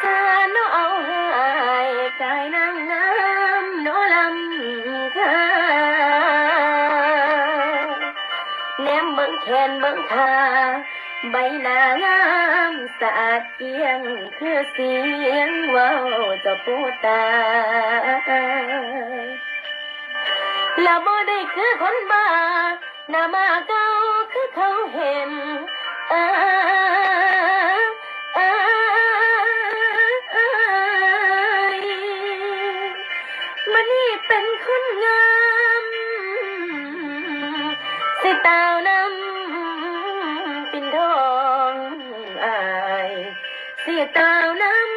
สานน้อเอาให้กายนางงามน้อลำค่าแนมเบิ่งแขนเบิ่งขาใบหน้างามสะอาดเอียงคือเสียงเว้าเจ้าปูตาและบ่ได้คือคนบ้าหน้ามาเก่าคือเขาเห็นเออเอมันนี่เป็นคนงามสิตาวนำปิ่นทองอายสิตาวนำ